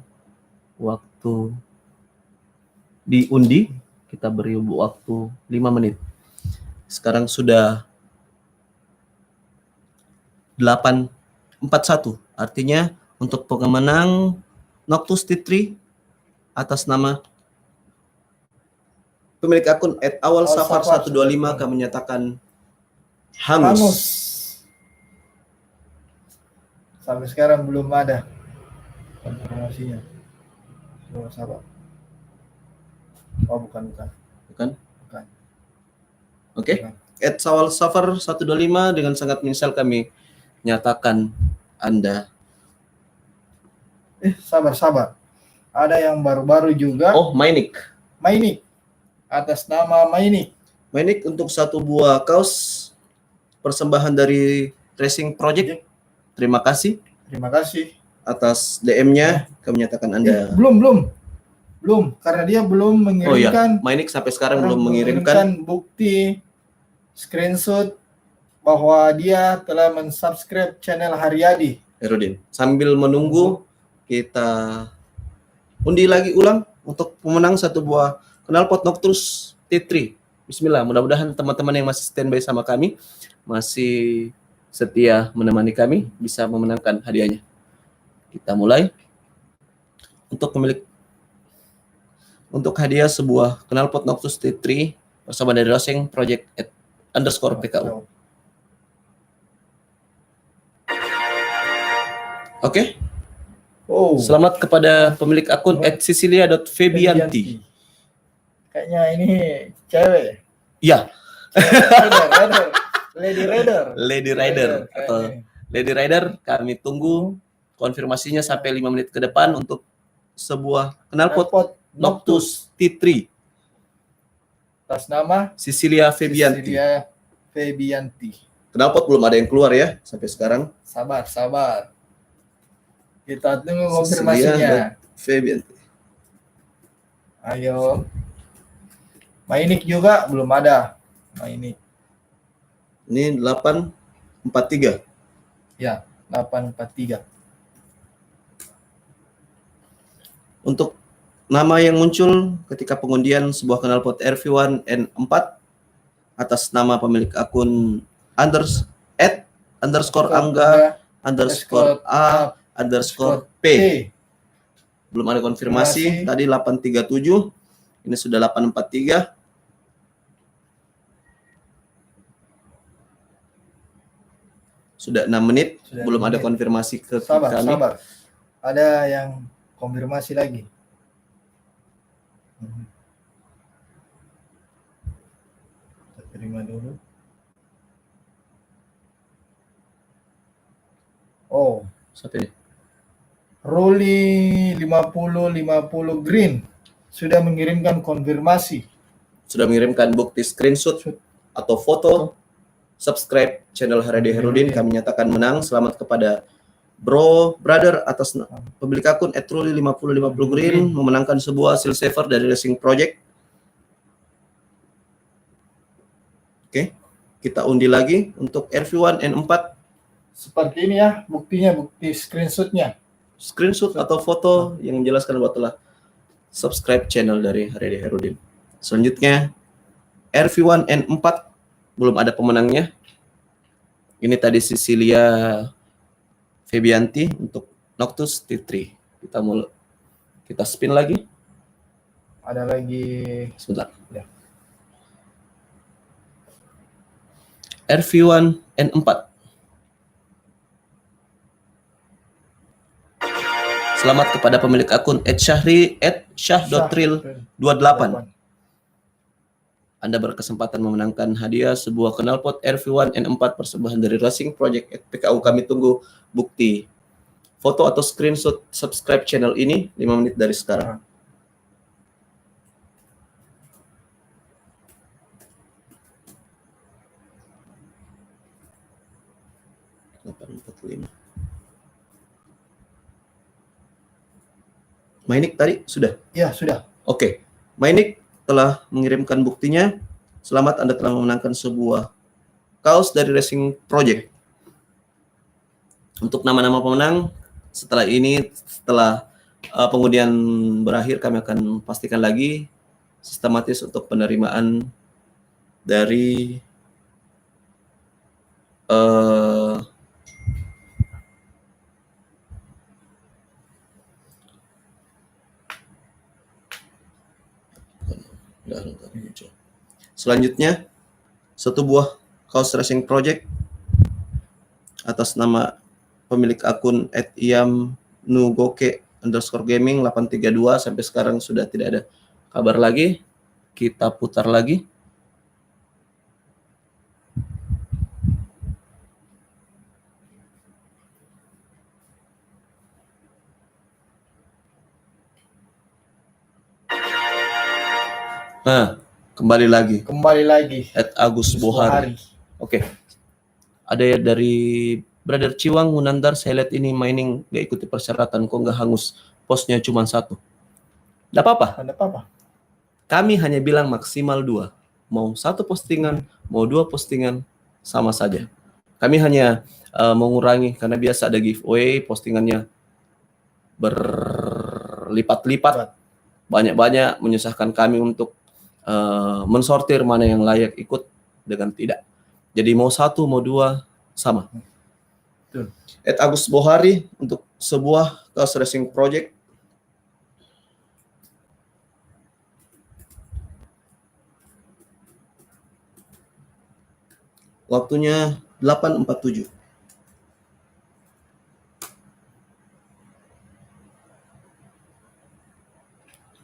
waktu diundi. Kita beri waktu 5 menit. Sekarang sudah 8:41. Artinya untuk pemenang Noctus T3 atas nama pemilik akun @awalsafar125 kami menyatakan hangus. Sampai sekarang belum ada konfirmasinya. Sabar. Oh, bukan. Oke. @awalsafar125 dengan sangat menyesal kami nyatakan Anda. Sabar. Ada yang baru-baru juga. Oh, Mainik. Atas nama Mainik untuk satu buah kaos persembahan dari Racing Project. Terima kasih atas DM-nya. Kami nyatakan Anda. Belum, karena dia belum mengirimkan. Oh iya, Mainik sampai sekarang belum mengirimkan bukti screenshot bahwa dia telah mensubscribe channel Haryadi Herudin. Sambil menunggu, kita undi lagi ulang untuk pemenang satu buah knalpot Noctus T3. Bismillah, mudah-mudahan teman-teman yang masih standby sama kami, masih setia menemani kami, bisa memenangkan hadiahnya. Kita mulai. Untuk hadiah sebuah knalpot Noctus T3 bersama dari Racing Project _PKU. Oke. Oh, Selamat kepada pemilik akun @cecilia.febianti. kayaknya ini cewek. Ya, Lady Rider. Lady Rider atau Lady Rider, kami tunggu konfirmasinya sampai 5 menit ke depan untuk sebuah knalpot Noctus T3 atas nama Cecilia Febianti. Cecilia Febianti. Knalpot belum ada yang keluar ya sampai sekarang. Sabar. Kita tunggu Cecilia konfirmasinya. Febianti. Ayo. Mainik juga belum ada. Mainik. Ini 843. Ya, 843. Untuk nama yang muncul ketika pengundian sebuah knalpot RV1 N4 atas nama pemilik akun _Angga_A_P. Belum ada konfirmasi. Tadi 837. Ini sudah 843. Sudah 6 menit. Belum ada konfirmasi ke kami. Sabar. Ada yang konfirmasi lagi. Kita terima dulu. Oh, Siapa ini? Ruli 5050 Green sudah mengirimkan konfirmasi. Sudah mengirimkan bukti screenshot atau foto. Subscribe channel Haredi Herudin. Kami nyatakan menang. Selamat kepada brother atas pemilik akun @ruli5050 Green memenangkan sebuah seal saver dari Racing Project. Oke, kita undi lagi untuk RV1 N4. Seperti ini ya buktinya, bukti screenshotnya. Screenshot atau foto yang menjelaskan bahwa telah subscribe channel dari Haredi Herudin. Selanjutnya RV1 N4 belum ada pemenangnya. Ini tadi Cecilia Febianti untuk Noctus T3. Kita spin lagi. Ada lagi. Sebentar. Ya. RV1 N4. Selamat kepada pemilik akun @syah.tril28. Anda berkesempatan memenangkan hadiah sebuah knalpot RV1 N4 persembahan dari Racing Project @PKU. Kami tunggu bukti foto atau screenshot subscribe channel ini 5 menit dari sekarang. Mainik tadi sudah? Ya, sudah. Oke. Mainik telah mengirimkan buktinya. Selamat, Anda telah memenangkan sebuah kaos dari Racing Project. Untuk nama-nama pemenang, setelah pengundian berakhir, kami akan pastikan lagi sistematis untuk penerimaan dari selanjutnya satu buah kaos Racing Project atas nama pemilik akun @iamnugoke_gaming 832. Sampai sekarang sudah tidak ada kabar lagi. Kita putar lagi. Nah, kembali lagi. @Agus Bohari. Oke. Ada ya dari Brother Ciwang Munandar, saya lihat ini mining gak ikuti persyaratan, kok nggak hangus. Postnya cuma 1. Nggak apa-apa. Kami hanya bilang maksimal 2. Mau 1 postingan, mau 2 postingan, sama saja. Kami hanya mengurangi, karena biasa ada giveaway, postingannya berlipat-lipat, banyak-banyak, menyusahkan kami untuk mensortir mana yang layak ikut dengan tidak. Jadi mau 1 mau 2 sama. Betul. Agus Bohari untuk sebuah kaos racing project. Waktunya 8.47.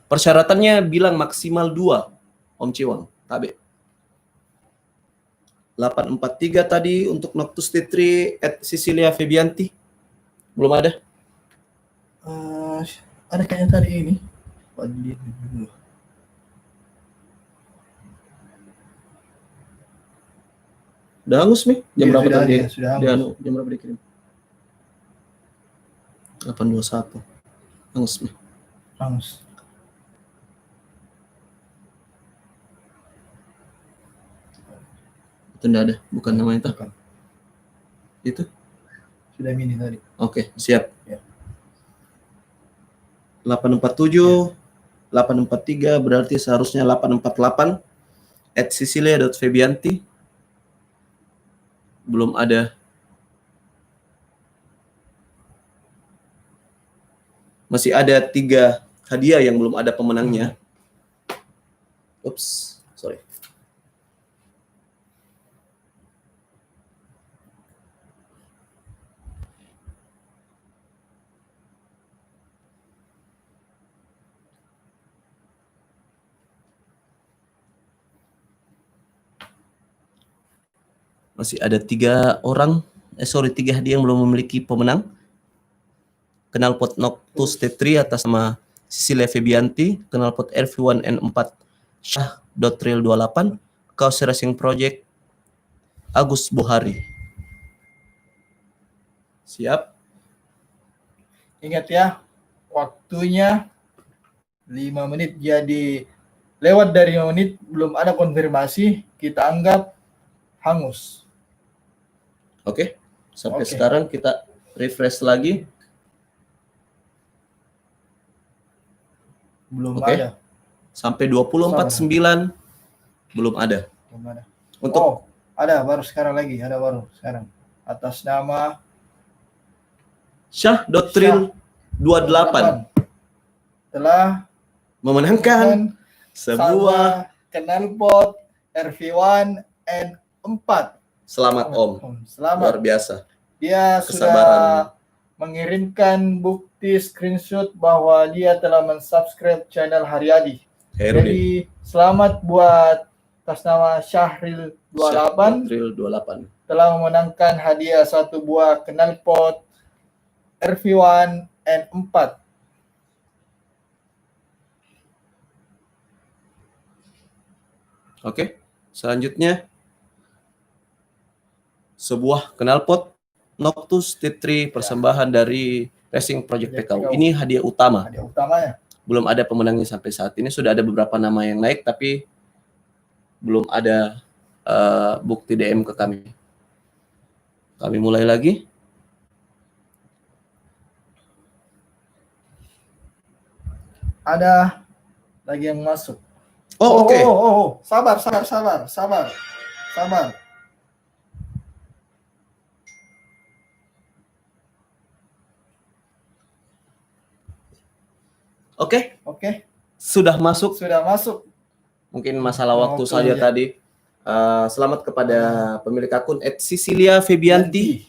Persyaratannya bilang maksimal 2, Om Ciwang, Tabe. 8.43 tadi untuk Noctus T3 at Cecilia Febianti. Belum ada? Ada kayaknya tadi ini. Udah hangus nih? Jam Iya, berapa sudah tadi? ada, sudah hangus. Jam berapa dikirim? 8.21. Hangus nih. Hangus. Itu enggak ada, bukan namanya itu. Bukan. Itu? Sudah mini tadi. Oke, siap. Ya. 8.47, 8.43 berarti seharusnya 8.48 at Cecilia.Febianti. Belum ada. Masih ada 3 hadiah yang belum ada pemenangnya. Ups, sorry. Masih ada 3 hadiah yang belum memiliki pemenang. Knalpot Noctus T3 atas nama Cecilia Febianti, knalpot RV1N4 Shah.Trail28, kaos racing project Agus Bohari. Siap. Ingat ya, waktunya 5 menit, jadi lewat dari 5 menit belum ada konfirmasi, kita anggap hangus. Oke. Sampai Oke. sekarang kita refresh lagi. Belum Oke. ada. Sampai 24.9 belum ada. Belum ada. Untuk Ada baru sekarang lagi, ada baru sekarang. Atas nama Shah.Trail28 telah memenangkan sebuah knalpot RV1N4. selamat Om. Selamat. Luar biasa. Dia Kesabaran. sudah mengirimkan bukti screenshot bahwa dia telah mensubscribe channel Haryadi. Herudin. Jadi selamat buat atas nama Syahril 28 Shah.Trail28. telah memenangkan hadiah 1 buah knalpot RV1N4. Oke. Selanjutnya sebuah knalpot Noctus T3 persembahan dari Racing Project PKU. Ini hadiah utama. Hadiah utamanya. Belum ada pemenangnya sampai saat ini. Sudah ada beberapa nama yang naik, tapi belum ada bukti DM ke kami. Kami mulai lagi. Ada lagi yang masuk. Oke. Sabar. Oke, Sudah masuk. sudah masuk. Mungkin masalah waktu Waktu, saja ya. tadi. Selamat kepada pemilik akun @Cecilia Febianti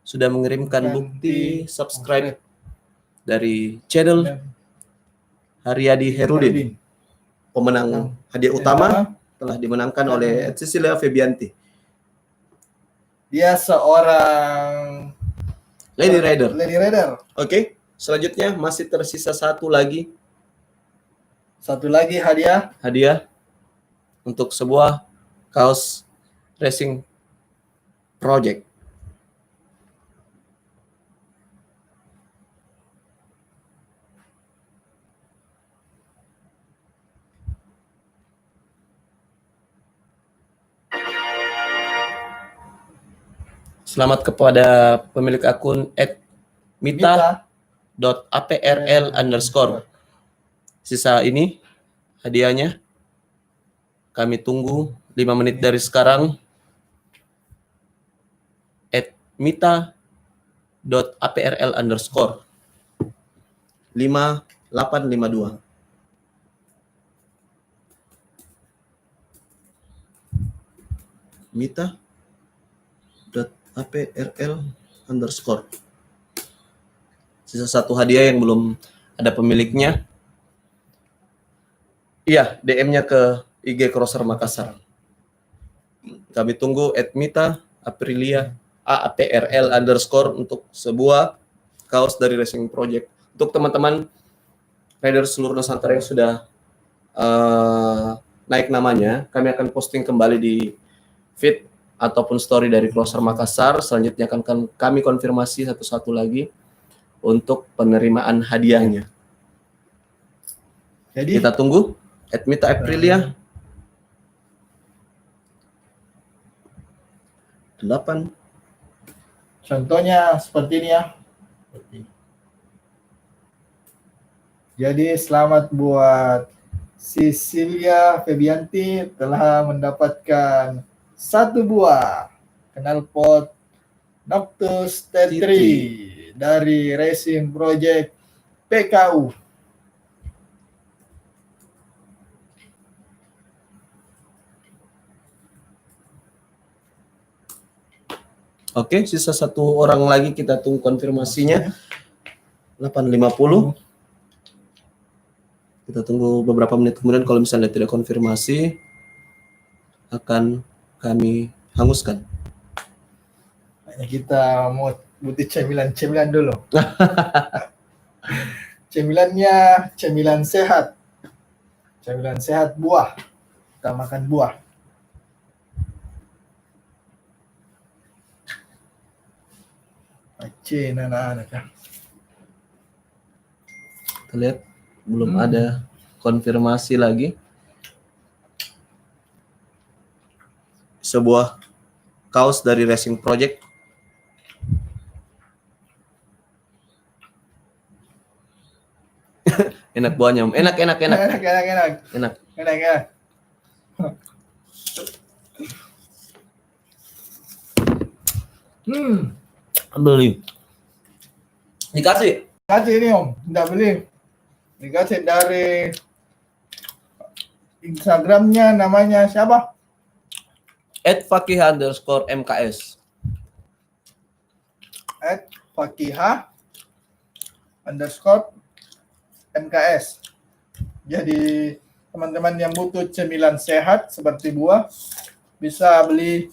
sudah mengirimkan bukti subscribe dari channel Haryadi Herudin. Pemenang hadiah utama telah dimenangkan oleh @Cecilia Febianti. Dia seorang Lady Rider. Lady Rider. Oke, selanjutnya masih tersisa satu lagi Satu lagi hadiah untuk sebuah kaos racing project. Selamat kepada pemilik akun @mita.aprl_. Sisa ini hadiahnya Kami tunggu 5 menit dari sekarang. @mita.aprl_5852. mita.aprl_. Sisa 1 hadiah yang belum ada pemiliknya. Iya, DM-nya ke IG Crosser Makassar. Kami tunggu @mita_aprilia APRL_ untuk sebuah kaos dari Racing Project. Untuk teman-teman rider seluruh Nusantara yang sudah naik namanya, kami akan posting kembali di feed ataupun story dari Crosser Makassar. Selanjutnya akan kami konfirmasi satu-satu lagi untuk penerimaan hadiahnya. Jadi Kita tunggu @mita_aprilia 8. contohnya seperti ini ya. Jadi selamat buat Cecilia Febianti telah mendapatkan 1 buah knalpot Noctus T3 dari Racing Project PKU. Oke, sisa 1 orang lagi, kita tunggu konfirmasinya. 8.50. Kita tunggu beberapa menit kemudian, kalau misalnya tidak konfirmasi akan kami hanguskan. Kita mau butuh cemilan dulu. Cemilannya cemilan sehat. Cemilan sehat buah. Kita makan buah. Aceh anak-anak ya. Kita lihat belum ada konfirmasi lagi. Sebuah kaos dari Racing Project. Enak buahnya, Om. Enak. Enak. Beli. Dikasih. Kasih ini Om, tidak beli. Dikasih dari Instagramnya, namanya siapa? @fakih_MKS. @fakihah_MKS. Jadi teman-teman yang butuh cemilan sehat seperti buah bisa beli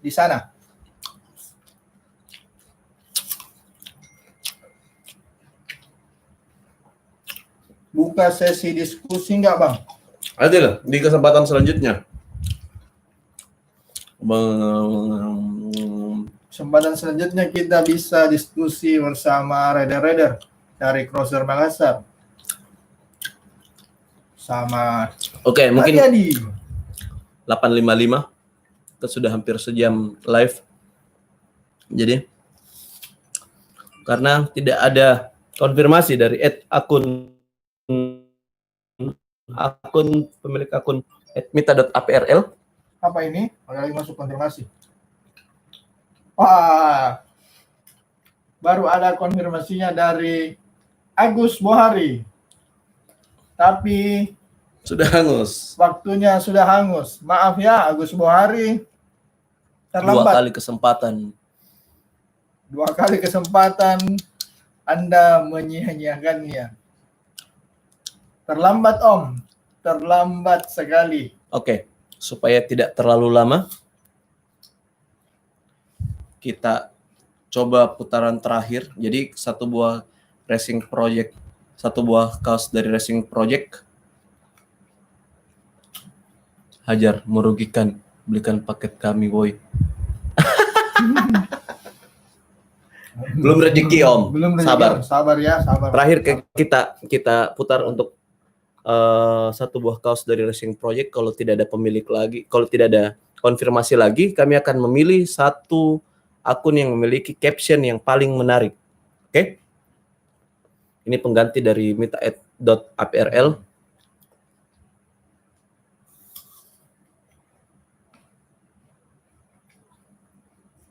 di sana. Buka sesi diskusi enggak, Bang? Ada lah di kesempatan selanjutnya. Kesempatan selanjutnya kita bisa diskusi bersama rider-rider dari Crosser Makassar. Sama Oke, mungkin Adi. 8.55. Kita sudah hampir sejam live. Jadi karena tidak ada konfirmasi dari akun pemilik akun @mita.aprl. Apa ini? Ada lagi masuk konfirmasi. Wah, baru ada konfirmasinya dari Agus Bohari. Tapi Sudah hangus. waktunya sudah hangus. Maaf ya Agus Bohari. 2 Terlambat. kali kesempatan. 2 kali kesempatan Anda menyia-nyiakannya. Terlambat Om. Terlambat sekali. Oke, supaya tidak terlalu lama, kita coba putaran terakhir. Jadi 1 buah Racing Project, 1 buah kaos dari Racing Project. Hajar, merugikan, belikan paket kami, boy. Belum rezeki, Om. Belum rezeki, Sabar. Om. Sabar ya, sabar. Terakhir kita putar untuk 1 buah kaos dari Racing Project. Kalau tidak ada pemilik lagi, kalau tidak ada konfirmasi lagi, kami akan memilih 1 akun yang memiliki caption yang paling menarik. Oke? Ini pengganti dari mita.aprl.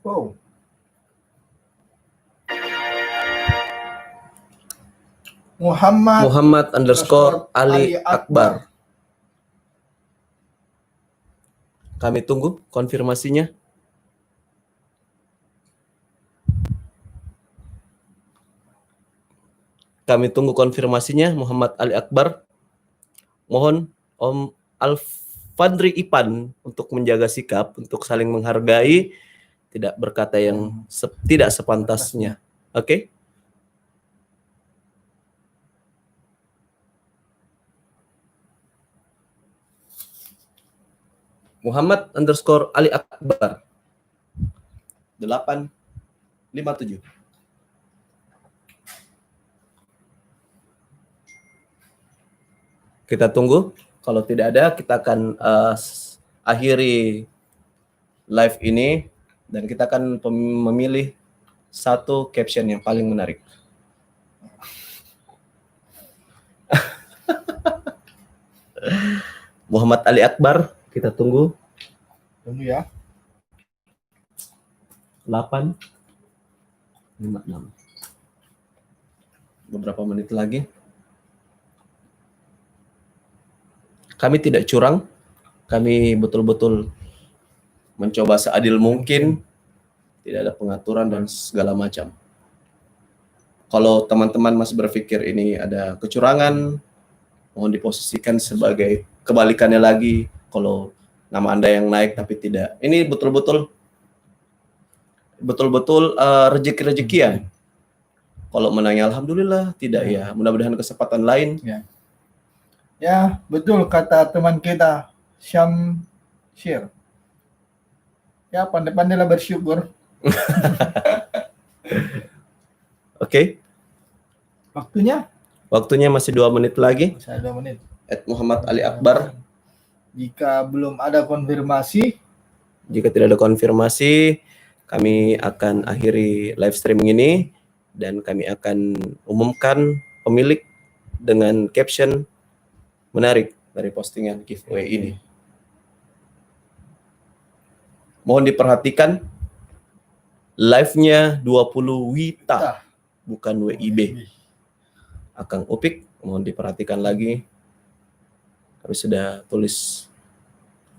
Wow. Muhammad underscore Ali Akbar. Kami tunggu konfirmasinya. Kami tunggu konfirmasinya, Muhammad Ali Akbar. Mohon Om Alfandri Ipan untuk menjaga sikap, untuk saling menghargai, tidak berkata yang tidak sepantasnya. Oke? Muhammad underscore Ali Akbar 857. Kita tunggu. Kalau tidak ada, kita akan akhiri live ini dan kita akan memilih satu caption yang paling menarik. Muhammad Ali Akbar, kita tunggu. Tunggu ya. 856. Beberapa menit lagi. Kami tidak curang, kami betul-betul mencoba seadil mungkin, tidak ada pengaturan dan segala macam. Kalau teman-teman masih berpikir ini ada kecurangan, mohon diposisikan sebagai kebalikannya lagi. Kalau nama Anda yang naik tapi tidak, ini betul-betul rezeki-rezekian. Kalau menangnya alhamdulillah, tidak ya mudah-mudahan kesempatan lain. Ya, betul kata teman kita, Syamsir. Ya, pandai-pandailah bersyukur. Oke. Waktunya masih 2 menit lagi. Masih ada 2 menit. Muhammad Ali Akbar. Jika belum ada konfirmasi, jika tidak ada konfirmasi, kami akan akhiri live streaming ini dan kami akan umumkan pemilik dengan caption menarik dari postingan giveaway ini. Mohon diperhatikan live-nya 20 Wita, bukan WIB. Akang Upik, mohon diperhatikan lagi. Kami sudah tulis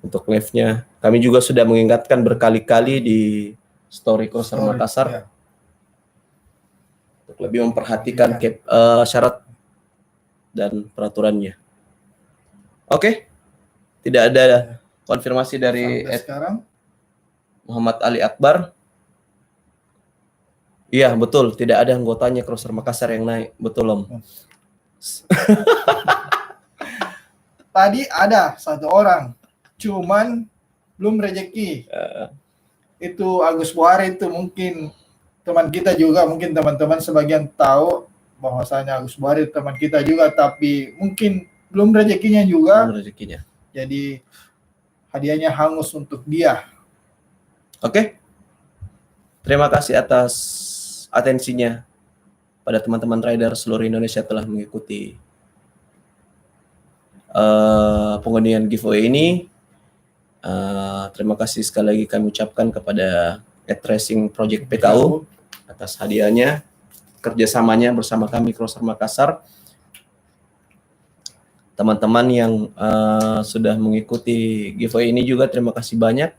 untuk live-nya. Kami juga sudah mengingatkan berkali-kali di story Crosser Makassar untuk lebih memperhatikan syarat dan peraturannya. Oke, tidak ada konfirmasi dari sekarang Muhammad Ali Akbar. Iya, betul. Tidak ada anggotanya Crosser Makassar yang naik. Betul, Om. Tadi ada 1 orang, cuman belum rezeki. Itu Agus Buhari, itu mungkin teman kita juga, mungkin teman-teman sebagian tahu bahwasanya Agus Buhari teman kita juga, tapi mungkin belum rezekinya juga. Jadi hadiahnya hangus untuk dia. Oke. Terima kasih atas atensinya pada teman-teman rider seluruh Indonesia telah mengikuti pengundian giveaway ini. Terima kasih sekali lagi kami ucapkan kepada @racing Project PKU atas hadiahnya, kerjasamanya bersama kami Crosser Makassar. Teman-teman yang sudah mengikuti giveaway ini juga terima kasih banyak.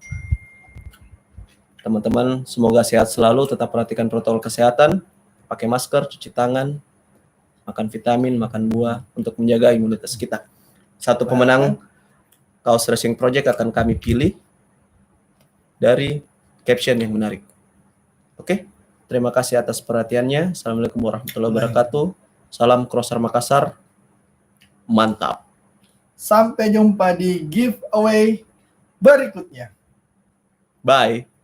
Teman-teman semoga sehat selalu, tetap perhatikan protokol kesehatan, pakai masker, cuci tangan, makan vitamin, makan buah untuk menjaga imunitas kita. Satu pemenang Kaos Racing Project akan kami pilih dari caption yang menarik. Oke, terima kasih atas perhatiannya. Assalamualaikum warahmatullahi wabarakatuh. Salam Crosser Makassar. Mantap. Sampai jumpa di giveaway berikutnya. Bye.